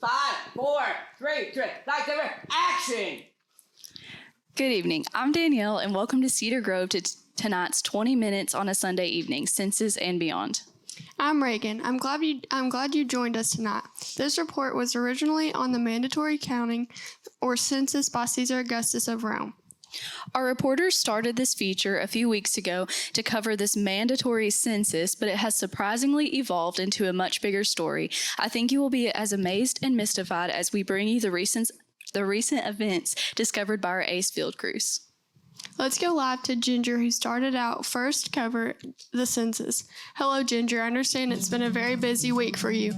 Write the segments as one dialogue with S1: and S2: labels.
S1: 5, 4, 3, 2, 1, action!
S2: Good evening. I'm Danielle, and welcome to Cedar Grove to tonight's 20 Minutes on a Sunday Evening, Census and Beyond.
S3: I'm Reagan. I'm glad you joined us tonight. This report was originally on the mandatory counting or census by Caesar Augustus of Rome.
S2: Our reporters started this feature a few weeks ago to cover this mandatory census, but it has surprisingly evolved into a much bigger story. I think you will be as amazed and mystified as we bring you the recent events discovered by our Ace Field crews.
S3: Let's go live to Ginger, who started out first to cover the census. Hello, Ginger. I understand it's been a very busy week for you.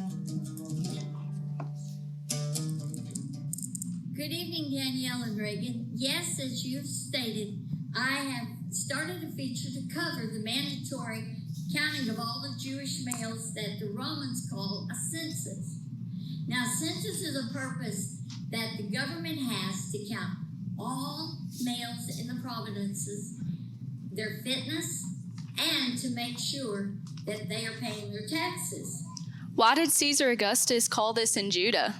S4: Good evening, Danielle and Reagan. Yes, as you've stated, I have started a feature to cover the mandatory counting of all the Jewish males that the Romans call a census. Now, census is a purpose that the government has to count all males in the provinces, their fitness, and to make sure that they are paying their taxes.
S2: Why did Caesar Augustus call this in Judah?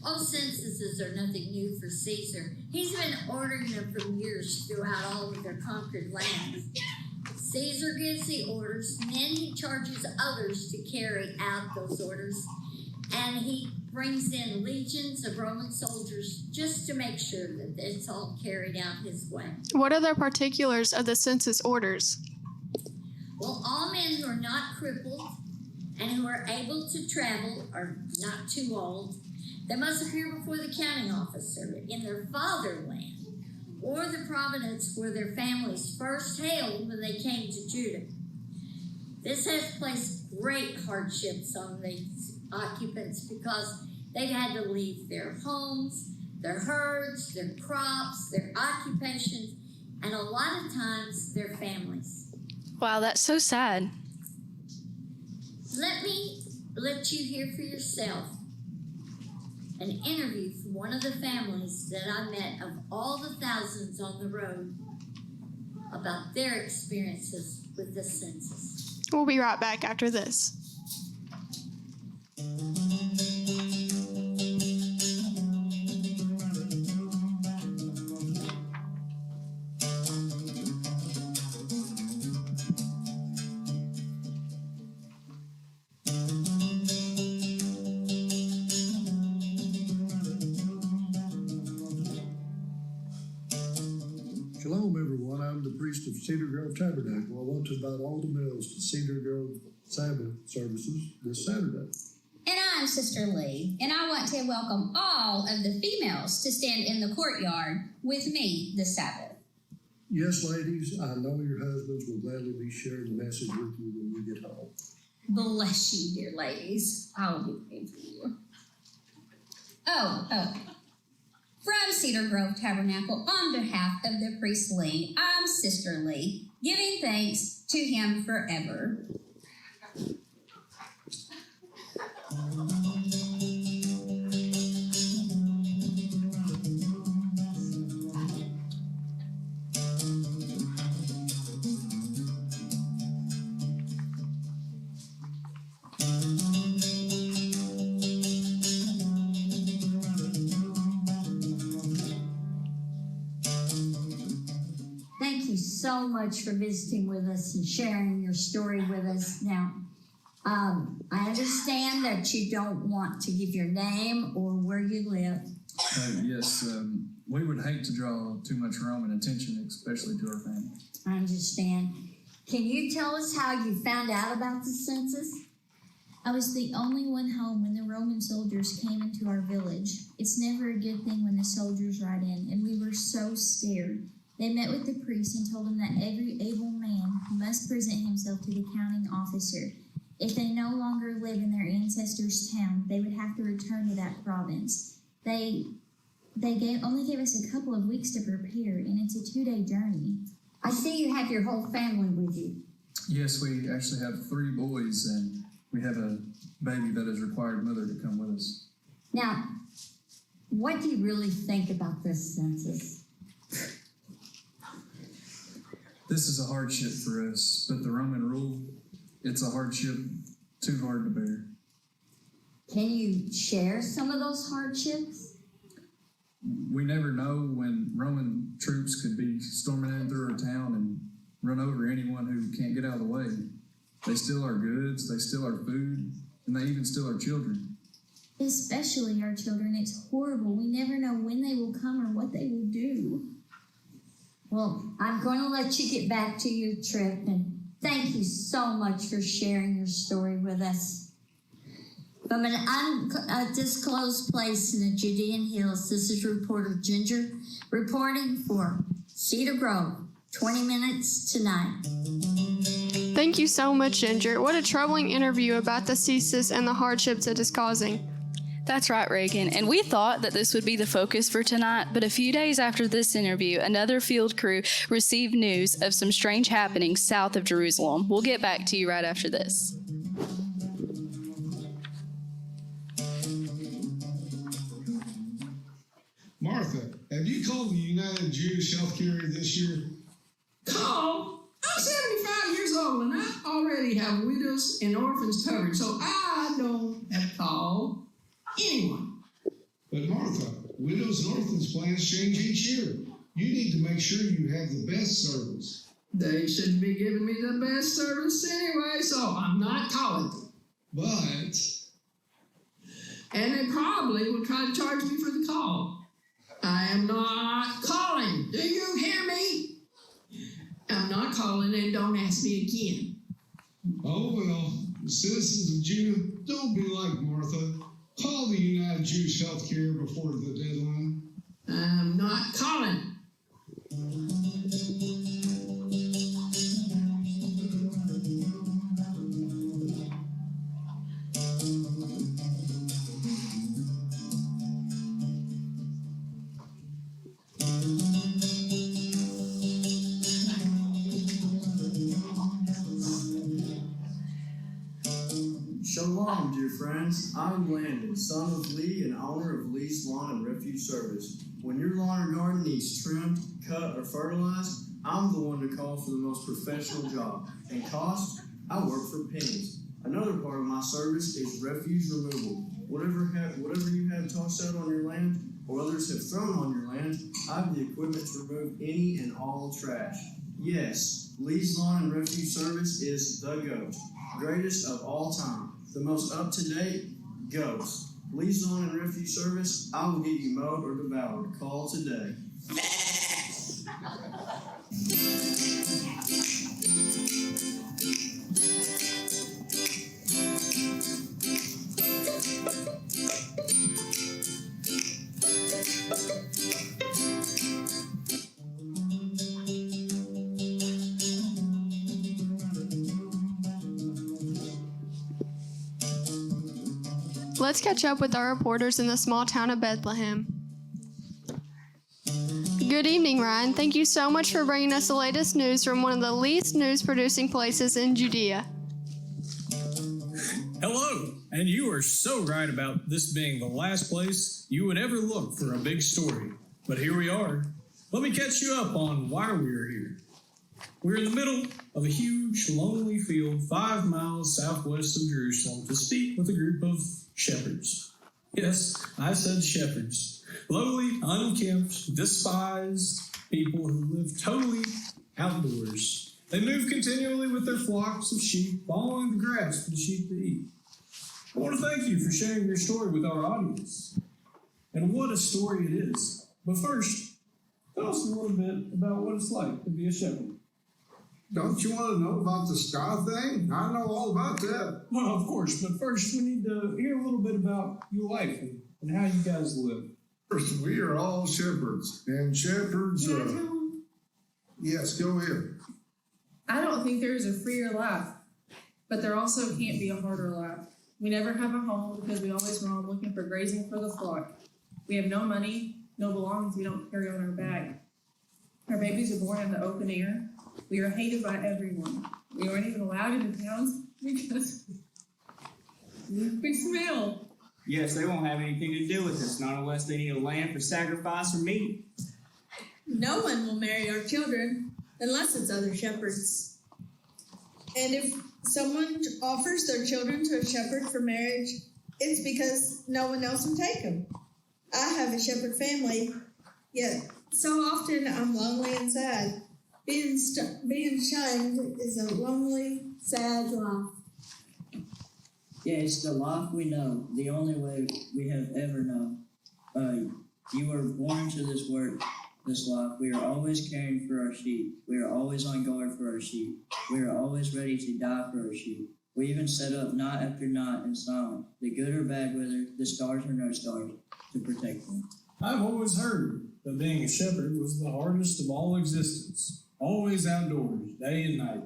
S4: Oh, censuses are nothing new for Caesar. He's been ordering them for years throughout all of their conquered lands. Caesar gives the orders, and then he charges others to carry out those orders. And he brings in legions of Roman soldiers just to make sure that it's all carried out his way.
S3: What are the particulars of the census orders?
S4: Well, all men who are not crippled and who are able to travel are not too old. They must appear before the counting officer in their fatherland or the province where their families first hailed when they came to Judah. This has placed great hardships on the occupants because they've had to leave their homes, their herds, their crops, their occupations, and a lot of times their families.
S2: Wow, that's so sad.
S4: Let you hear for yourself an interview from one of the families that I met of all the thousands on the road about their experiences with the census.
S3: We'll be right back after this.
S5: Shalom, everyone. I'm the priest of Cedar Grove Tabernacle. I want to invite all the males to Cedar Grove Sabbath services this Saturday.
S6: And I'm Sister Lee, and I want to welcome all of the females to stand in the courtyard with me this Sabbath.
S5: Yes, ladies, I know your husbands will gladly be sharing the message with you when you get home.
S6: Bless you, dear ladies. I will be praying for you. Oh. From Cedar Grove Tabernacle, on behalf of the priest Lee, I'm Sister Lee, giving thanks to him forever.
S4: Thank you so much for visiting with us and sharing your story with us. Now, I understand that you don't want to give your name or where you live.
S7: Yes, we would hate to draw too much Roman attention, especially to our family.
S4: I understand. Can you tell us how you found out about the census?
S8: I was the only one home when the Roman soldiers came into our village. It's never a good thing when the soldiers ride in, and we were so scared. They met with the priest and told him that every able man must present himself to the counting officer. If they no longer live in their ancestors' town, they would have to return to that province. They only gave us a couple of weeks to prepare, and it's a 2-day journey.
S4: I see you have your whole family with you.
S7: Yes, we actually have 3 boys, and we have a baby that has required mother to come with us.
S4: Now, what do you really think about this census?
S7: This is a hardship for us, but the Roman rule, it's a hardship too hard to bear.
S4: Can you share some of those hardships?
S7: We never know when Roman troops could be storming in through our town and run over anyone who can't get out of the way. They steal our goods, they steal our food, and they even steal our children.
S8: Especially our children. It's horrible. We never know when they will come or what they will do.
S4: Well, I'm going to let you get back to your trip, and thank you so much for sharing your story with us. From an undisclosed place in the Judean Hills, this is reporter Ginger reporting for Cedar Grove, 20 minutes to 9.
S3: Thank you so much, Ginger. What a troubling interview about the census and the hardships it is causing.
S2: That's right, Reagan. And we thought that this would be the focus for tonight, but a few days after this interview, another field crew received news of some strange happenings south of Jerusalem. We'll get back to you right after this.
S9: Martha, have you called the United Jewish Health Carrier this year?
S1: Call? I'm 75 years old and I already have widows and orphans covered, so I don't have to call anyone.
S9: But Martha, widows and orphans plans change each year. You need to make sure you have the best service.
S1: They shouldn't be giving me the best service anyway, so I'm not calling them.
S9: But
S1: And they probably will try to charge me for the call. I am not calling. Do you hear me? I'm not calling, and don't ask me again.
S9: oh well, the citizens of Judah, don't be like Martha. Call the United Jewish Health Carrier before the deadline.
S1: I'm not calling.
S10: Shalom, dear friends. I'm Landon, son of Lee and owner of Lee's Lawn and Refuge Service. When your lawn or garden needs trimmed, cut, or fertilized, I'm the one to call for the most professional job. And cost, I work for pennies. Another part of my service is refuge removal. Whatever you have tossed out on your land or others have thrown on your land, I have the equipment to remove any and all trash. Yes, Lee's Lawn and Refuge Service is the GOAT, greatest of all time, the most up-to-date GOAT. Lee's Lawn and Refuge Service, I will get you mowed or devoured. Call today.
S3: Let's catch up with our reporters in the small town of Bethlehem. Good evening, Ryan. Thank you so much for bringing us the latest news from one of the least news-producing places in Judea.
S11: Hello, and you are so right about this being the last place you would ever look for a big story. But here we are. Let me catch you up on why we are here. We're in the middle of a huge, lonely field 5 miles southwest of Jerusalem to speak with a group of shepherds. Yes, I said shepherds. Lowly, unkempt, despised people who live totally outdoors. They move continually with their flocks of sheep, following the grass for the sheep to eat. I want to thank you for sharing your story with our audience. And what a story it is. But first, tell us a little bit about what it's like to be a shepherd.
S9: Don't you want to know about the sky thing? I know all about that.
S11: Well, of course, but first we need to hear a little bit about your life and how you guys live.
S9: First, we are all shepherds, and shepherds yes, go ahead.
S12: I don't think there is a freer life, but there also can't be a harder life. We never have a home because we always roam looking for grazing for the flock. We have no money, no belongings we don't carry on our back. Our babies are born in the open air. We are hated by everyone. We aren't even allowed into towns because we smell.
S13: Yes, they won't have anything to do with us, not unless they need a lamb for sacrifice or meat.
S14: No one will marry our children unless it's other shepherds. And if someone offers their children to a shepherd for marriage, it's because no one else will take them. I have a shepherd family, yet so often I'm lonely and sad. Being shunned is a lonely, sad life.
S10: Yeah, it's the life we know, the only way we have ever known. You were born into this life. We are always caring for our sheep. We are always on guard for our sheep. We are always ready to die for our sheep. We even set up night after night in silence, the good or bad weather, the stars or no stars, to protect them.
S11: I've always heard that being a shepherd was the hardest of all existence. Always outdoors, day and night.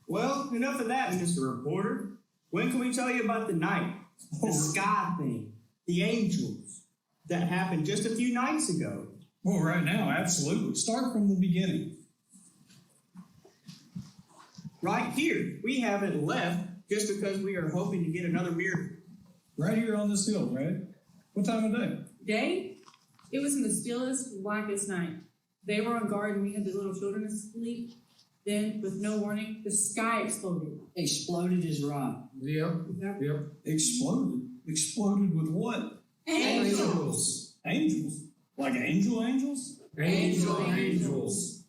S13: Well, enough of that, Mr. Reporter. When can we tell you about the night? The sky thing. The angels. That happened just a few nights ago.
S11: Well, right now, absolutely. Start from the beginning.
S13: Right here. We haven't left just because we are hoping to get another miracle.
S11: Right here on this hill, right? What time of day?
S12: Day? It was in the stillest, blackest night. They were on guard and we had the little children asleep. Then, with no warning, the sky exploded.
S10: Exploded is right.
S11: Yep. Exploded? Exploded with what?
S14: Angels.
S11: Angels? Like angels?
S5: Angels.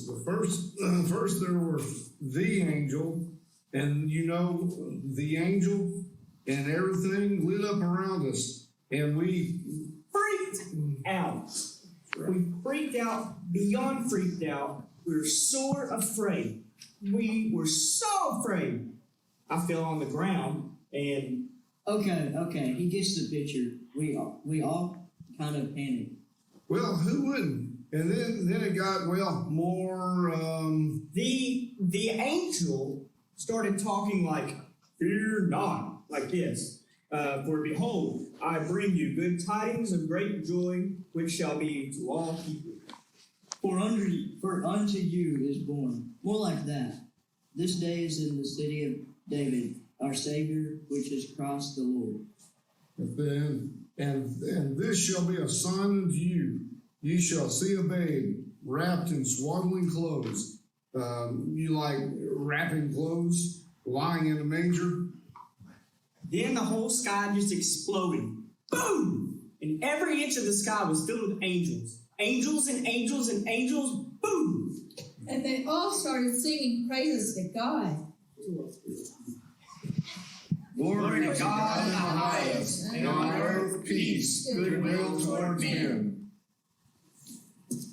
S5: The first there was the angel, and the angel and everything lit up around us, and we
S13: Freaked out. We freaked out beyond freaked out. We were sore afraid. We were so afraid. I fell on the ground and...
S10: Okay, he gets the picture. We all kind of panicked.
S5: Well, who wouldn't? And then it got, more,
S13: The angel started talking like, fear not, like this. For behold, I bring you good tidings of great joy, which shall be to all people.
S10: For unto you is born. More like that. This day is in the city of David, our Savior, which is Christ the Lord.
S5: And this shall be a sign unto you. You shall see a babe wrapped in swaddling clothes. You like wrapping clothes, lying in a manger?
S13: Then the whole sky just exploded. Boom! And every inch of the sky was filled with angels. Angels and angels and angels. Boom!
S14: And they all started singing praises to God.
S5: Glory to God in the highest, and on earth peace, goodwill toward men.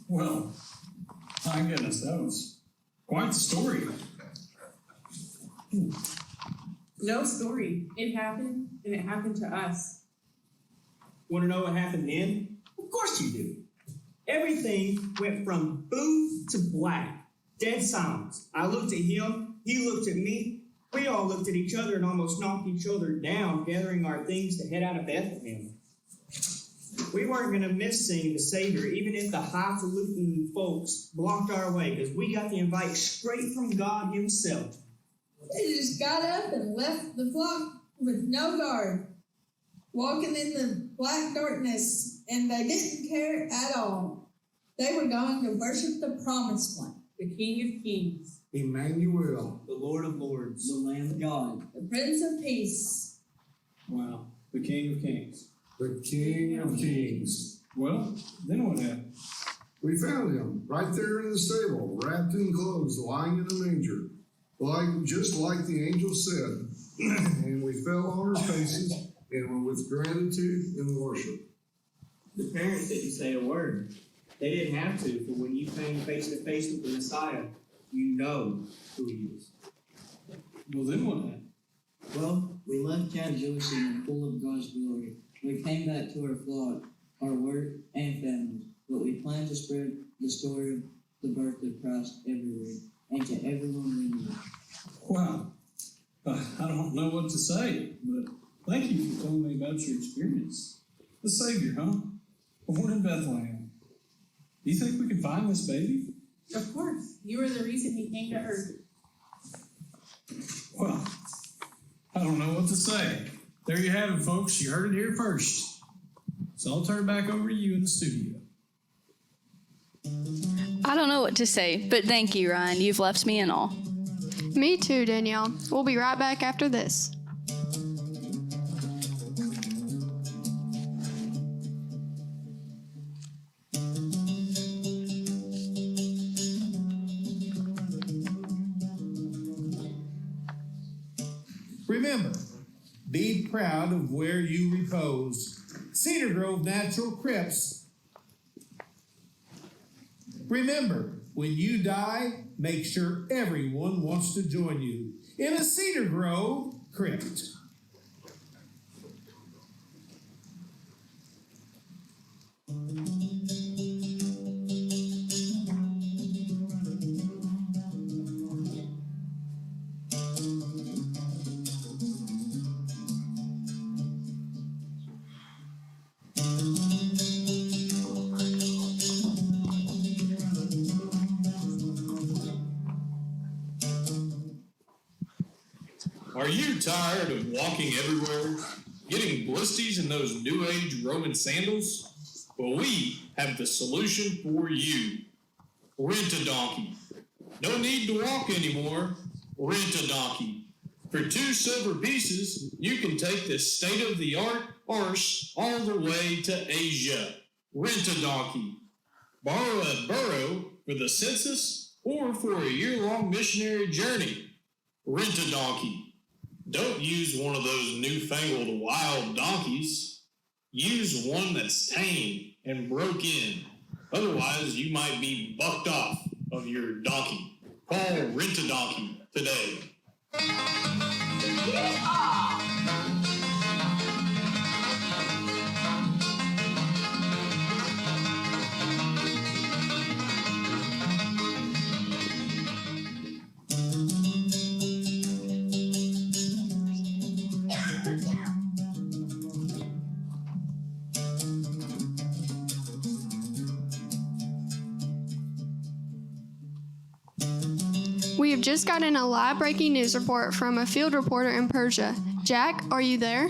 S11: Well, my goodness, that was quite the story.
S12: No story. It happened, and it happened to us.
S13: Want to know what happened then? Of course you do. Everything went from boom to black. Dead silence. I looked at him. He looked at me. We all looked at each other and almost knocked each other down, gathering our things to head out of Bethlehem. We weren't going to miss seeing the Savior, even if the highfalutin folks blocked our way, because we got the invite straight from God himself.
S14: They just got up and left the flock with no guard, walking in the black darkness, and they didn't care at all. They were going to worship the promised one,
S12: The King of Kings,
S5: Emmanuel,
S13: The Lord of Lords,
S10: The Lamb of God,
S14: the Prince of Peace.
S11: Wow, the King of Kings.
S5: the King of Kings.
S11: Well, then what happened?
S5: We found him right there in the stable, wrapped in clothes, lying in a manger, just like the angel said. And we fell on our faces and were with gratitude and worship.
S13: The parents didn't say a word. They didn't have to, for when you came face to face with the Messiah, you know who he is.
S11: Well, then what happened?
S10: Well, we left town rejoicing and full of God's glory. We came back to our flock, our work, and families, but we plan to spread the story of the birth of Christ everywhere and to everyone we know.
S11: Wow. I don't know what to say, but thank you for telling me about your experience. The Savior, huh? Born in Bethlehem. Do you think we can find this baby?
S12: of course, you were the reason he came to earth.
S11: Well, I don't know what to say. There you have it, folks. You heard it here first. So I'll turn it back over to you in the studio.
S2: I don't know what to say, but thank you, Ryan. You've left me in awe.
S3: Me too, Danielle. We'll be right back after this.
S15: Remember, be proud of where you repose. Cedar Grove Natural Crypts. Remember, when you die, make sure everyone wants to join you in a Cedar Grove crypt.
S16: Are you tired of walking everywhere, getting blisters in those New Age Roman sandals? Well, we have the solution for you. Rent a donkey. No need to walk anymore. Rent a donkey. For 2 silver pieces, you can take this state-of-the-art arse all the way to Asia. Rent a donkey. Borrow a burro for the census or for a year-long missionary journey. Rent a donkey. Don't use one of those newfangled wild donkeys. Use one that's tame and broke in. Otherwise, you might be bucked off of your donkey. Call Rent a Donkey today.
S3: We have just gotten a live breaking news report from a field reporter in Persia. Jack, are you there?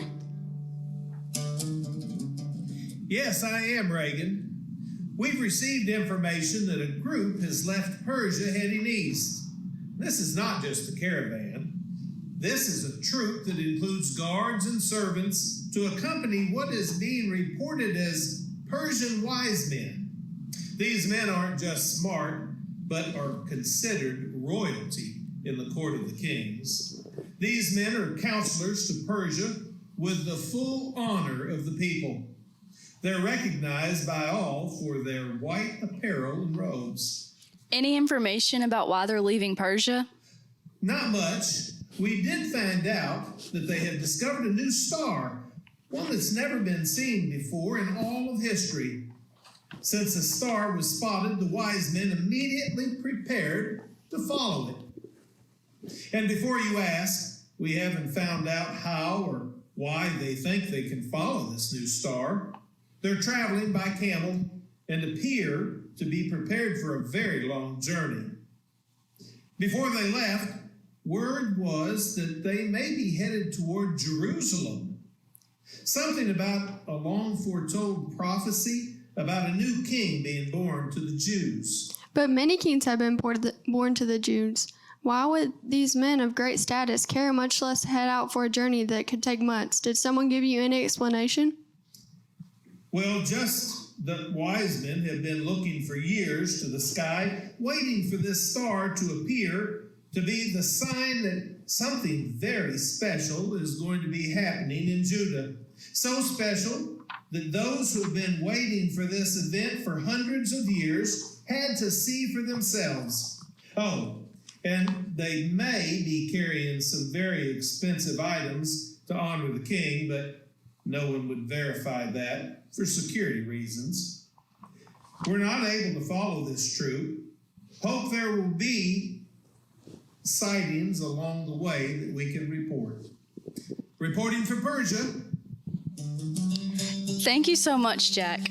S15: Yes, I am, Reagan. We've received information that a group has left Persia heading east. This is not just a caravan. This is a troop that includes guards and servants to accompany what is being reported as Persian wise men. These men aren't just smart, but are considered royalty in the court of the kings. These men are counselors to Persia with the full honor of the people. They're recognized by all for their white apparel and robes.
S2: Any information about why they're leaving Persia?
S15: Not much. We did find out that they have discovered a new star, one that's never been seen before in all of history. Since the star was spotted, the wise men immediately prepared to follow it. And before you ask, we haven't found out how or why they think they can follow this new star. They're traveling by camel and appear to be prepared for a very long journey. Before they left, word was that they may be headed toward Jerusalem. Something about a long foretold prophecy about a new king being born to the Jews.
S3: But many kings have been born to the Jews. Why would these men of great status care, much less head out for a journey that could take months? Did someone give you any explanation?
S15: Well, just that wise men have been looking for years to the sky, waiting for this star to appear to be the sign that something very special is going to be happening in Judah. So special that those who have been waiting for this event for hundreds of years had to see for themselves. Oh, and they may be carrying some very expensive items to honor the king, but no one would verify that for security reasons. We're not able to follow this troop. Hope there will be sightings along the way that we can report. Reporting for Persia.
S2: Thank you so much, Jack.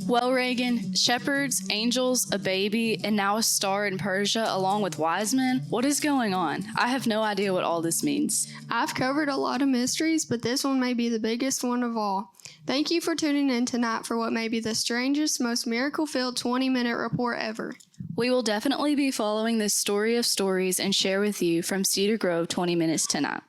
S2: Well, Reagan, shepherds, angels, a baby, and now a star in Persia along with wise men? What is going on? I have no idea what all this means.
S3: I've covered a lot of mysteries, but this one may be the biggest one of all. Thank you for tuning in tonight for what may be the strangest, most miracle-filled 20-minute report ever.
S2: We will definitely be following this story of stories and share with you from Cedar Grove 20 Minutes Tonight.